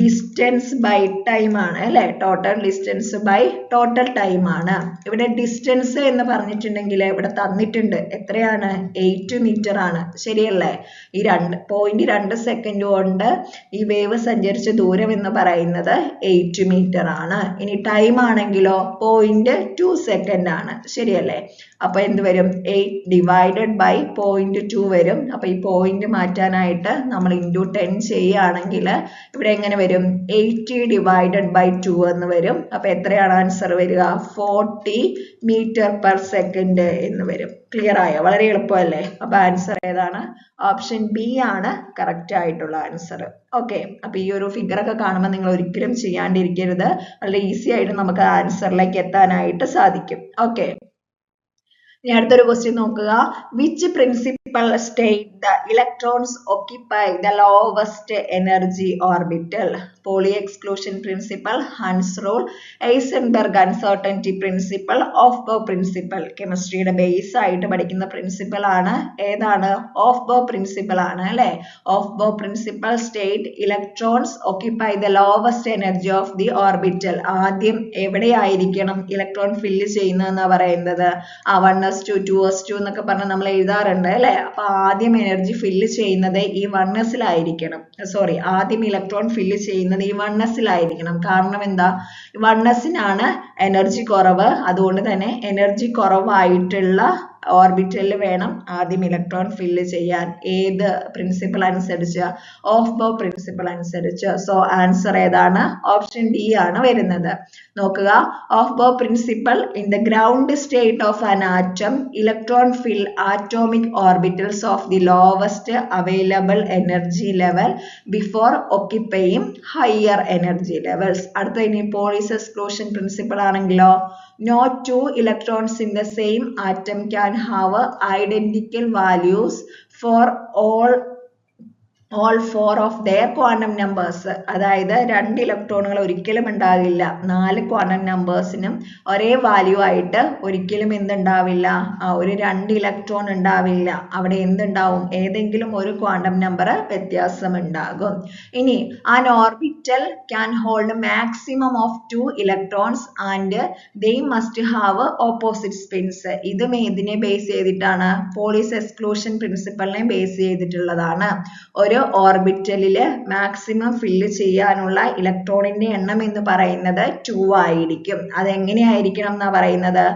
ഡിസ്റ്റൻസ് ബൈ ടൈം ആണ് അല്ലെ? Total distance by total time ആണ്. ഇവിടെ ഡിസ്റ്റൻസ് എന്ന് പറഞ്ഞിട്ടുണ്ടെങ്കിൽ ഇവിടെ തന്നിട്ടുണ്ട് എത്രയാണ്? 8 മീറ്റർ ആണ്. ശരിയല്ലേ? ഈ 2.2 സെക്കൻഡ് കൊണ്ട് ഈ വേവ് സഞ്ചരിച്ച ദൂരം എന്ന് പറയുന്നത് 8 മീറ്റർ ആണ്. ഇനി ടൈം ആണെങ്കിലോ 0.2 സെക്കൻഡ് ആണ്. ശരിയല്ലേ? അപ്പൊ എന്ത് വരും? 8 ഡിവൈഡഡ് ബൈ 0.2 വരും. അപ്പൊ ഈ പോയിന്റ് മാറ്റാനായിട്ട് നമ്മൾ ഇൻറ്റു 10 ചെയ്യുകയാണെങ്കിൽ ഇവിടെ എങ്ങനെ വരും? 80 ഡിവൈഡഡ് ബൈ 2 എന്ന് വരും. അപ്പൊ എത്രയാണ് ആൻസർ വരിക? 40 മീറ്റർ പെർ സെക്കൻഡ് എന്ന് വരും. ക്ലിയർ ആയോ? വളരെ എളുപ്പമല്ലേ? അപ്പൊ ആൻസർ ഏതാണ്? ഓപ്ഷൻ ബി ആണ് കറക്റ്റ് ആയിട്ടുള്ള ആൻസർ. ഓക്കെ, അപ്പൊ ഈ ഒരു ഫിഗർ ഒക്കെ കാണുമ്പോൾ നിങ്ങൾ ഒരിക്കലും ചെയ്യാണ്ടിരിക്കരുത്. വളരെ ഈസി ആയിട്ട് നമുക്ക് ആൻസറിലേക്ക് എത്താനായിട്ട് സാധിക്കും. ഓക്കെ, ഇനി അടുത്തൊരു ക്വസ്റ്റ്യൻ നോക്കുക. Which principal state the electrons occupy the lowest energy orbital? Poly exclusion principal, Hund's rule, Heisenberg uncertainty principal, of ബോ പ്രിൻസിപ്പൽ. കെമിസ്ട്രിയുടെ ബേസ് ആയിട്ട് പഠിക്കുന്ന പ്രിൻസിപ്പൽ ആണ്. ഏതാണ്? ഓഫ് ബോ പ്രിൻസിപ്പൽ ആണ് അല്ലെ? ഓഫ് ബോ principal state electrons occupy the lowest energy of the orbital. ആദ്യം എവിടെയായിരിക്കണം ഇലക്ട്രോൺ ഫില്ല് ചെയ്യുന്നതെന്നാ പറയുന്നത്? 1s2 2s2 എന്നൊക്കെ പറഞ്ഞ് നമ്മൾ എഴുതാറുണ്ട് അല്ലെ? അപ്പൊ ആദ്യം എനർജി ഫില്ല് ചെയ്യുന്നത് ഈ 1sലായിരിക്കണം. സോറി, ആദ്യം ഇലക്ട്രോൺ ഫില്ല് ചെയ്യുന്നത് ഈ 1sലായിരിക്കണം. കാരണം എന്താ? 1sനാണ് എനർജി കുറവ്. അതുകൊണ്ട് തന്നെ എനർജി കുറവായിട്ടുള്ള ഓർബിറ്റലിൽ വേണം ആദ്യം ഇലക്ട്രോൺ ഫില്ല് ചെയ്യാൻ. ഏത് പ്രിൻസിപ്പൽ അനുസരിച്ച്? ഓഫ് ബോ പ്രിൻസിപ്പൽ അനുസരിച്ച്. സോ ആൻസർ ഏതാണ്? ഓപ്ഷൻ ഡി ആണ് വരുന്നത്. നോക്കുക, Aufbau principle in the ground state of an atom electron fill atomic orbitals of the lowest available energy level before occupying higher energy levels. അടുത്ത ഇനി Pauli's exclusion principle ആണെങ്കിലോ, no two electrons in the same atom can have identical values for all four of their quantum numbers. അതായത് 2 ഇലക്ട്രോണുകൾ ഒരിക്കലും ഉണ്ടാവില്ല. 4 quantum നമ്പേഴ്സിനും ഒരേ value ആയിട്ട് ഒരിക്കലും എന്തുണ്ടാവില്ല? ഒരു 2 ഇലക്ട്രോൺ ഉണ്ടാവില്ല. അവിടെ എന്തുണ്ടാവും? ഏതെങ്കിലും ഒരു ക്വാണ്ടം നമ്പർ വ്യത്യാസം ഉണ്ടാകും. ഇനി an orbital can hold maximum of 2 electrons and they must have opposite spins. ഇതും ഏതിനെ ബേസ് ചെയ്തിട്ടാണ്? പോളിസ് എക്സ്ക്ലൂഷൻ പ്രിൻസിപ്പലിനെ ബേസ് ചെയ്തിട്ടുള്ളതാണ്. ഒരു ഓർബിറ്റലില് മാക്സിമം ഫില്ല് ചെയ്യാനുള്ള ഇലക്ട്രോണിന്റെ എണ്ണം എന്ന് പറയുന്നത് 2 ആയിരിക്കും. അതെങ്ങനെയായിരിക്കണം എന്നാ പറയുന്നത്?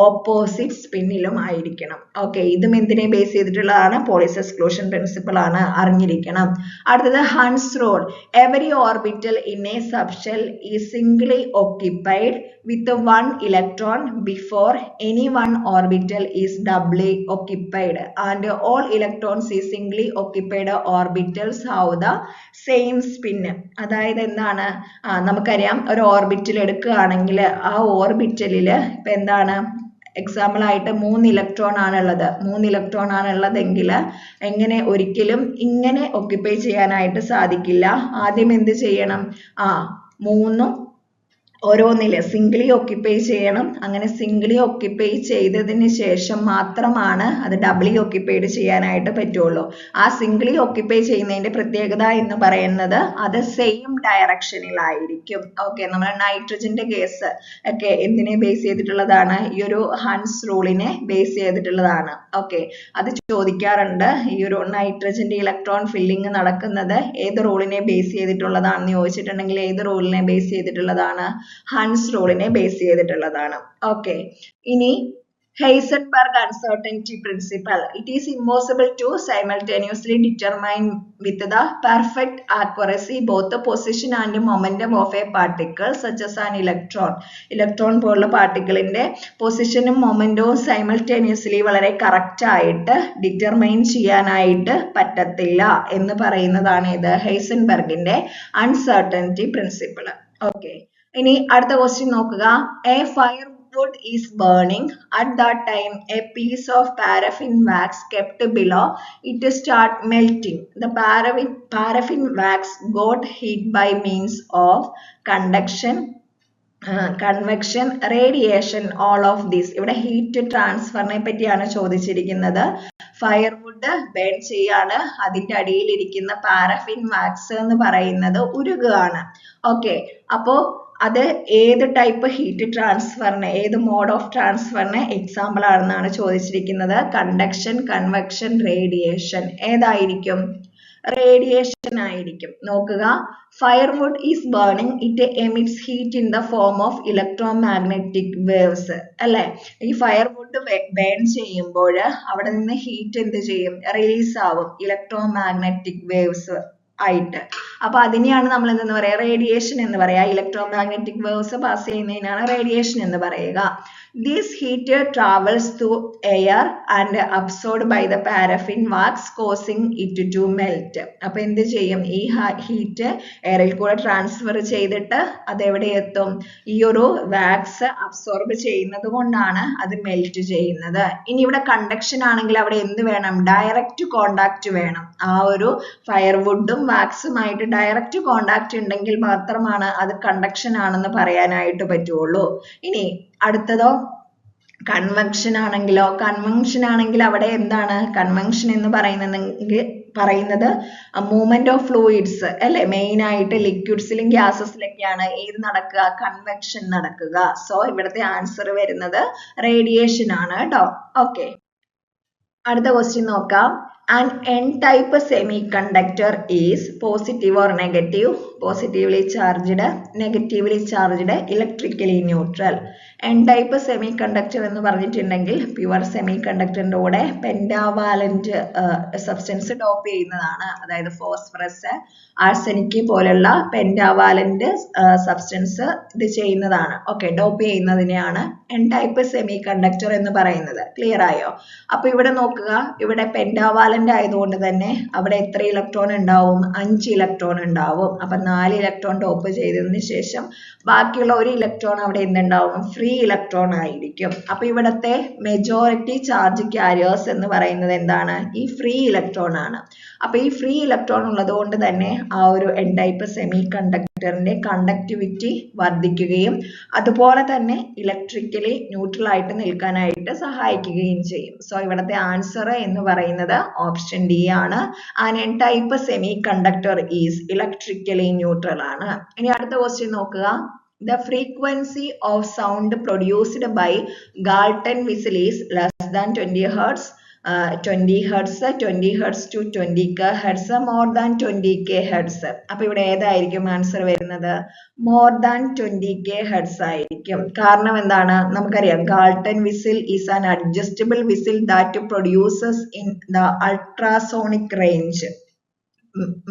ഓപ്പോസിറ്റ് സ്പിന്നിലും ആയിരിക്കണം. ഓക്കെ, ഇതും എന്തിനെ ബേസ് ചെയ്തിട്ടുള്ളതാണ്? പോളിസ് എക്സ്ക്ലൂഷൻ പ്രിൻസിപ്പൽ ആണ്, അറിഞ്ഞിരിക്കണം. അടുത്തത് Hund's rule. Every orbital in a subshell is singly occupied with 1 electron before any one orbital is doubly occupied and all electrons is singly occupied orbitals have the same spin. അതായത് എന്താണ്? നമുക്കറിയാം, ഒരു orbital എടുക്കുകയാണെങ്കിൽ ആ ഓർബിറ്റലില് ഇപ്പൊ എന്താണ്? Example ആയിട്ട് 3 electron ആണുള്ളത്. 3 ഇലക്ട്രോൺ ആണുള്ളതെങ്കിൽ എങ്ങനെ ഒരിക്കലും ഇങ്ങനെ ഓക്യുപ്പൈ ചെയ്യാനായിട്ട് സാധിക്കില്ല. ആദ്യം എന്ത് ചെയ്യണം? 3 ഓരോന്നില് സിംഗിളി ഓക്യുപ്പൈ ചെയ്യണം. അങ്ങനെ സിംഗിളി ഓക്യുപ്പൈ ചെയ്തതിന് ശേഷം മാത്രമാണ് അത് ഡബിളി ഓക്യുപ്പൈഡ് ചെയ്യാനായിട്ട് പറ്റുള്ളൂ. ആ സിംഗിളി ഓക്യുപ്പൈ ചെയ്യുന്നതിന്റെ പ്രത്യേകത എന്ന് പറയുന്നത് അത് സെയിം ഡയറക്ഷനിലായിരിക്കും. ഓക്കെ, നമ്മൾ നൈട്രജന്റെ കേസ് ഒക്കെ എന്തിനെ ബേസ് ചെയ്തിട്ടുള്ളതാണ്? ഈ ഒരു ഹൺസ് റൂളിനെ ബേസ് ചെയ്തിട്ടുള്ളതാണ്. ഓക്കെ, അത് ചോദിക്കാറുണ്ട്. ഈ ഒരു നൈട്രജന്റെ ഇലക്ട്രോൺ ഫില്ലിംഗ് നടക്കുന്നത് ഏത് റൂളിനെ ബേസ് ചെയ്തിട്ടുള്ളതാണെന്ന് ചോദിച്ചിട്ടുണ്ടെങ്കിൽ ഏത് റൂളിനെ ബേസ് ചെയ്തിട്ടുള്ളതാണ്? ഹൺസ് റൂളിനെ ബേസ് ചെയ്തിട്ടുള്ളതാണ്. ഓക്കെ, ഇനി Heisenberg uncertainty principle. It is impossible to simultaneously determine with the perfect accuracy both the position and momentum of a particle such as an electron. Electron പോലുള്ള പാർട്ടിക്കിളിന്റെ പൊസിഷനും മൊമെന്റവും simultaneously വളരെ correct ആയിട്ട് determine ചെയ്യാനായിട്ട് പറ്റത്തില്ല എന്ന് പറയുന്നതാണ് ഇത് ഹൈസൻബർഗിന്റെ അൺസർട്ടനിറ്റി പ്രിൻസിപ്പിൾ. ഓക്കെ, ഇനി അടുത്ത ക്വസ്റ്റ്യൻ നോക്കുക. A firewood is burning. At that time, a piece of paraffin wax kept below it start melting. The paraffin wax got heat by means of conduction, convection, radiation, all of these. ഇവിടെ heat ട്രാൻസ്ഫറിനെ പറ്റിയാണ് ചോദിച്ചിരിക്കുന്നത്. Firewood burn ചെയ്യാണ്, അതിന്റെ അടിയിലിരിക്കുന്ന paraffin wax എന്ന് പറയുന്നത് ഉരുകുകയാണ്. Okay, അപ്പോ അത് ഏത് ടൈപ്പ് ഹീറ്റ് ട്രാൻസ്ഫറിന്, ഏത് മോഡ് ഓഫ് ട്രാൻസ്ഫറിന് എക്സാമ്പിൾ ആണെന്നാണ് ചോദിച്ചിരിക്കുന്നത്. Conduction, convection, radiation. ഏതായിരിക്കും? റേഡിയേഷൻ ആയിരിക്കും. നോക്കുക, firewood is burning, it emits heat in the form of electromagnetic waves. അല്ലെ, ഈ ഫയർവുഡ് ബേൺ ചെയ്യുമ്പോൾ അവിടെ നിന്ന് ഹീറ്റ് എന്ത് ചെയ്യും? റിലീസ് ആവും, ഇലക്ട്രോമാഗ്നറ്റിക് വേവ്സ് ആയിട്ട്. അപ്പൊ അതിനെയാണ് നമ്മൾ എന്തെന്ന് പറയാ? റേഡിയേഷൻ എന്ന് പറയാ. ഇലക്ട്രോമാഗ്നറ്റിക് വേവ്സ് പാസ് ചെയ്യുന്നതിനാണ് റേഡിയേഷൻ എന്ന് പറയുക. This heat travels through air and absorbed by the paraffin wax, causing it to melt. അപ്പൊ എന്ത് ചെയ്യും? ഈ ഹീറ്റ് എയറിൽ കൂടെ ട്രാൻസ്ഫർ ചെയ്തിട്ട് അത് എവിടെ എത്തും? ഈ ഒരു വാക്സ് അബ്സോർബ് ചെയ്യുന്നത് കൊണ്ടാണ് അത് മെൽറ്റ് ചെയ്യുന്നത്. ഇനി ഇവിടെ കണ്ടക്ഷൻ ആണെങ്കിൽ അവിടെ എന്ത് വേണം? ഡയറക്റ്റ് കോണ്ടാക്ട് വേണം. ആ ഒരു ഫയർവുഡും വാക്സുമായിട്ട് ഡയറക്റ്റ് കോണ്ടാക്ട് ഉണ്ടെങ്കിൽ മാത്രമാണ് അത് കണ്ടക്ഷൻ ആണെന്ന് പറയാനായിട്ട് പറ്റുള്ളൂ. ഇനി അടുത്തതോ കൺവെക്ഷൻ ആണെങ്കിലോ? കൺവെൻഷൻ ആണെങ്കിൽ അവിടെ എന്താണ്? കൺവെൻഷൻ എന്ന് പറയുന്നത് മൂവ്മെന്റ് ഓഫ് ഫ്ലൂയിഡ്സ് അല്ലെ, മെയിൻ ആയിട്ട് ലിക്വിഡ്സിലും ഗ്യാസസിലൊക്കെയാണ് ഏത് നടക്കുക? കൺവെക്ഷൻ നടക്കുക. സോ ഇവിടുത്തെ ആൻസർ വരുന്നത് റേഡിയേഷൻ ആണ് കേട്ടോ. ഓക്കെ, അടുത്ത ക്വസ്റ്റ്യൻ നോക്കാം. An n-type semiconductor is positive or negative? Positively charged, negatively charged, electrically neutral. n-type semiconductor എന്ന് പറഞ്ഞിട്ടുണ്ടെങ്കിൽ പ്യുവർ സെമികണ്ടക്ടറിന്റെ കൂടെ പെന്റാവാലന്റ് സബ്സ്റ്റൻസ് ഡോപ്പ് ചെയ്യുന്നതാണ്. അതായത് ഫോസ്ഫറസ്, ആർസെനിക് പോലുള്ള പെന്റാവാലന്റ് സബ്സ്റ്റൻസ് ഇത് ചെയ്യുന്നതാണ്. ഓക്കെ, ഡോപ്പ് ചെയ്യുന്നതിനെയാണ് n-type semiconductor എന്ന് പറയുന്നത്. ക്ലിയർ ആയോ? അപ്പൊ ഇവിടെ നോക്കുക, ഇവിടെ പെന്റാവാലന്റ് ആയതുകൊണ്ട് തന്നെ അവിടെ എത്ര ഇലക്ട്രോൺ ഉണ്ടാവും? 5 ഇലക്ട്രോൺ ഉണ്ടാവും. അപ്പൊ 4 ഇലക്ട്രോൺ ഡോപ്പ് ചെയ്തതിന് ശേഷം ബാക്കിയുള്ള ഒരു ഇലക്ട്രോൺ അവിടെ എന്തുണ്ടാവും? ഫ്രീ ഇലക്ട്രോൺ ആയിരിക്കും. അപ്പൊ ഇവിടത്തെ മെജോറിറ്റി ചാർജ് ക്യാരിയേഴ്സ് എന്ന് പറയുന്നത് എന്താണ്? ഈ ഫ്രീ ഇലക്ട്രോൺ ആണ്. അപ്പൊ ഈ ഫ്രീ ഇലക്ട്രോൺ ഉള്ളത് കൊണ്ട് തന്നെ ആ ഒരു n-type സെമികണ്ടക്ടറിന്റെ കണ്ടക്ടിവിറ്റി വർദ്ധിക്കുകയും അതുപോലെ തന്നെ ഇലക്ട്രിക്കലി ന്യൂട്രൽ ആയിട്ട് നിൽക്കാനായിട്ട് സഹായിക്കുകയും ചെയ്യും. സോ ഇവിടത്തെ ആൻസർ എന്ന് പറയുന്നത് ഓപ്ഷൻ ഡി ആണ്. An n-type semiconductor is electrically neutral ആണ്. ഇനി അടുത്ത ക്വസ്റ്റ്യൻ നോക്കുക. The frequency of sound produced by Galton whistle is less than 20 Hz, 20 Hz, 20 Hz to 20 Hz, more than 20 Hz. അപ്പൊ ഇവിടെ ഏതായിരിക്കും ആൻസർ വരുന്നത്? more than 20 Hz ആയിരിക്കും. കാരണം എന്താണ്? നമുക്കറിയാം Galton whistle is an adjustable whistle that produces in the ultrasonic range.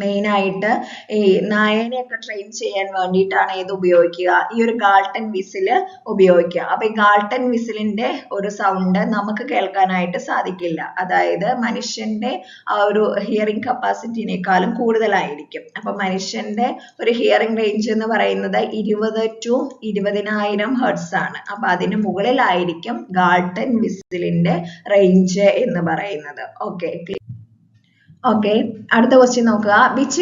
Main ആയിട്ട് ഈ നായനെയൊക്കെ ട്രെയിൻ ചെയ്യാൻ വേണ്ടിയിട്ടാണ് ഇത് ഉപയോഗിക്കുക, ഈ ഒരു ഗാൾട്ടൺ വിസില് ഉപയോഗിക്കുക. അപ്പൊ ഈ ഗാൾട്ടൺ വിസിലിന്റെ ഒരു സൗണ്ട് നമുക്ക് കേൾക്കാനായിട്ട് സാധിക്കില്ല. അതായത് മനുഷ്യന്റെ ആ ഒരു ഹിയറിംഗ് കപ്പാസിറ്റിനേക്കാളും കൂടുതലായിരിക്കും. അപ്പൊ മനുഷ്യന്റെ ഒരു ഹിയറിംഗ് റേഞ്ച് എന്ന് പറയുന്നത് 20 to 20,000 ഹെർട്സ് ആണ്. അപ്പൊ അതിന് മുകളിലായിരിക്കും ഗാൾട്ടൺ വിസിലിന്റെ റേഞ്ച് എന്ന് പറയുന്നത്. ഓക്കെ, okay, അടുത്ത ക്വസ്റ്റ്യൻ നോക്കുക. Which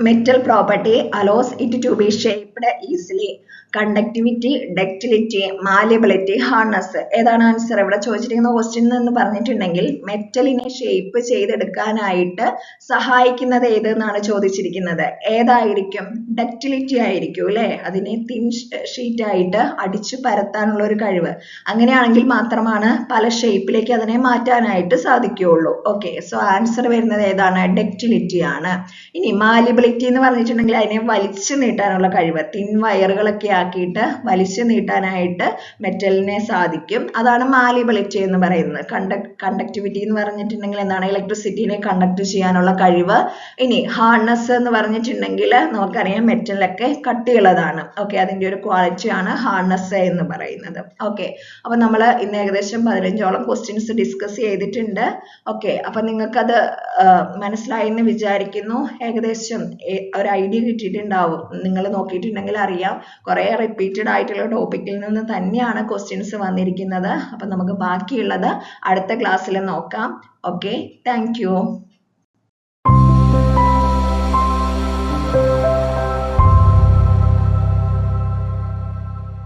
metal property allows it to be shaped easily? Conductivity, ductility, malleability, hardness. ഏതാണ് ആൻസർ? ഇവിടെ ചോദിച്ചിരിക്കുന്ന ക്വസ്റ്റ്യൻ എന്ന് പറഞ്ഞിട്ടുണ്ടെങ്കിൽ മെറ്റലിനെ ഷേപ്പ് ചെയ്തെടുക്കാനായിട്ട് സഹായിക്കുന്നത് ഏത് എന്നാണ് ചോദിച്ചിരിക്കുന്നത്. ഏതായിരിക്കും? ഡക്റ്റിലിറ്റി ആയിരിക്കും അല്ലെ, അതിനെ തിൻ ഷീറ്റ് ആയിട്ട് അടിച്ചു പരത്താനുള്ള ഒരു കഴിവ്. അങ്ങനെയാണെങ്കിൽ മാത്രമാണ് പല ഷേപ്പിലേക്ക് അതിനെ മാറ്റാനായിട്ട് സാധിക്കുകയുള്ളൂ. ഓക്കെ, സോ ആൻസർ വരുന്നത് ഏതാണ്? ഡക്റ്റിലിറ്റി ആണ്. ഇനി മാലിയബിലിറ്റി എന്ന് പറഞ്ഞിട്ടുണ്ടെങ്കിൽ അതിനെ വലിച്ചു നീട്ടാനുള്ള കഴിവ്, തിൻ വയറുകളൊക്കെ ആക്കിയിട്ട് വലിച്ചു നീട്ടാനായിട്ട് മെറ്റലിനെ സാധിക്കും. അതാണ് മാലിയബിലിറ്റി എന്ന് പറയുന്നത്. കണ്ടക്ടിവിറ്റി എന്ന് പറഞ്ഞിട്ടുണ്ടെങ്കിൽ എന്താണ്? ഇലക്ട്രിസിറ്റിനെ കണ്ടക്ട് ചെയ്യാനുള്ള കഴിവ്. ഇനി ഹാർഡ്നെസ് എന്ന് പറഞ്ഞിട്ടുണ്ടെങ്കിൽ നമുക്കറിയാം മെറ്റലൊക്കെ കട്ടിയുള്ളതാണ്. ഓക്കെ, അതിന്റെ ഒരു ക്വാളിറ്റിയാണ് ഹാർഡ്നെസ് എന്ന് പറയുന്നത്. ഓക്കെ, അപ്പൊ നമ്മൾ ഇന്ന് ഏകദേശം 15ഓളം ക്വസ്റ്റ്യൻസ് ഡിസ്കസ് ചെയ്തിട്ടുണ്ട്. ഓക്കെ, അപ്പൊ നിങ്ങൾക്കത് മനസ്സിലായി എന്ന് വിചാരിക്കുന്നു. ഏകദേശം ഒരു ഐഡിയ കിട്ടിയിട്ടുണ്ടാവും. നിങ്ങൾ നോക്കിയിട്ടുണ്ടെങ്കിൽ അറിയാം, കുറെ റിപ്പീറ്റഡ് ആയിട്ടുള്ള ടോപ്പിക്കിൽ നിന്ന് തന്നെയാണ് ക്വസ്റ്റ്യൻസ് വന്നിരിക്കുന്നത്. അപ്പൊ നമുക്ക് ബാക്കിയുള്ളത് അടുത്ത ക്ലാസ്സിൽ നോക്കാം. Okay, thank you.